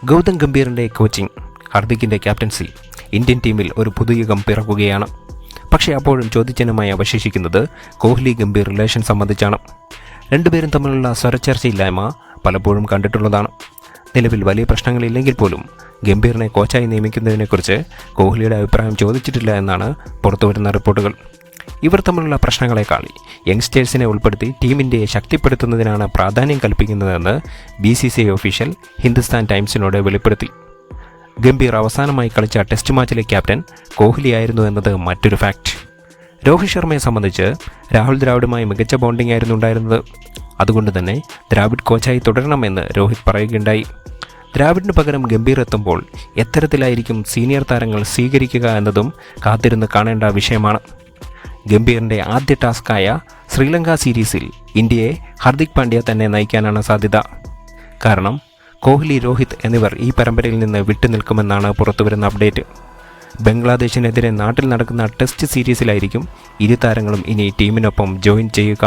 Gautam ഗംഭീറിൻ്റെ coaching, ഹർദിക്കിൻ്റെ captaincy, Indian ടീമിൽ ഒരു പുതുയുഗം പിറക്കുകയാണ്. പക്ഷേ അപ്പോഴും ചോദ്യചിഹ്നമായി അവശേഷിക്കുന്നത് കോഹ്ലി ഗംഭീർ റിലേഷൻ സംബന്ധിച്ചാണ്. രണ്ടുപേരും തമ്മിലുള്ള സ്വരച്ചേർച്ചയില്ലായ്മ പലപ്പോഴും കണ്ടിട്ടുള്ളതാണ്. നിലവിൽ വലിയ പ്രശ്നങ്ങളില്ലെങ്കിൽ പോലും ഗംഭീറിനെ കോച്ചായി നിയമിക്കുന്നതിനെക്കുറിച്ച് കോഹ്ലിയുടെ അഭിപ്രായം ചോദിച്ചിട്ടില്ല എന്നാണ് പുറത്തുവരുന്ന റിപ്പോർട്ടുകൾ. ഇവർ തമ്മിലുള്ള പ്രശ്നങ്ങളെക്കാൾ യങ്സ്റ്റേഴ്സിനെ ഉൾപ്പെടുത്തി ടീം ഇന്ത്യയെ ശക്തിപ്പെടുത്തുന്നതിനാണ് പ്രാധാന്യം കൽപ്പിക്കുന്നതെന്ന് BCCI ഒഫീഷ്യൽ ഹിന്ദുസ്ഥാൻ ടൈംസിനോട് വെളിപ്പെടുത്തി. ഗംഭീർ അവസാനമായി കളിച്ച ടെസ്റ്റ് മാച്ചിലെ ക്യാപ്റ്റൻ കോഹ്ലിയായിരുന്നു എന്നത് മറ്റൊരു ഫാക്ട്. രോഹിത് ശർമ്മയെ സംബന്ധിച്ച് രാഹുൽ ദ്രാവിഡുമായി മികച്ച ബോണ്ടിംഗ് ആയിരുന്നു ഉണ്ടായിരുന്നത്. അതുകൊണ്ട് തന്നെ ദ്രാവിഡ് കോച്ചായി തുടരണമെന്ന് രോഹിത് പറയുകയുണ്ടായി. ദ്രാവിഡിന് പകരം ഗംഭീർ എത്തുമ്പോൾ എത്തരത്തിലായിരിക്കും സീനിയർ താരങ്ങൾ സ്വീകരിക്കുക എന്നതും കാത്തിരുന്ന് കാണേണ്ട വിഷയമാണ്. ഗംഭീറിൻ്റെ ആദ്യ ടാസ്ക്കായ ശ്രീലങ്ക സീരീസിൽ ഇന്ത്യയെ ഹർദിക് പാണ്ഡ്യ തന്നെ നയിക്കാനാണ് സാധ്യത. കാരണം കോഹ്ലി, രോഹിത് എന്നിവർ ഈ പരമ്പരയിൽ നിന്ന് വിട്ടുനിൽക്കുമെന്നാണ് പുറത്തുവരുന്ന അപ്ഡേറ്റ്. ബംഗ്ലാദേശിനെതിരെ നാട്ടിൽ നടക്കുന്ന ടെസ്റ്റ് സീരീസിലായിരിക്കും ഇരു താരങ്ങളും ഇനി ടീമിനൊപ്പം ജോയിൻ ചെയ്യുക.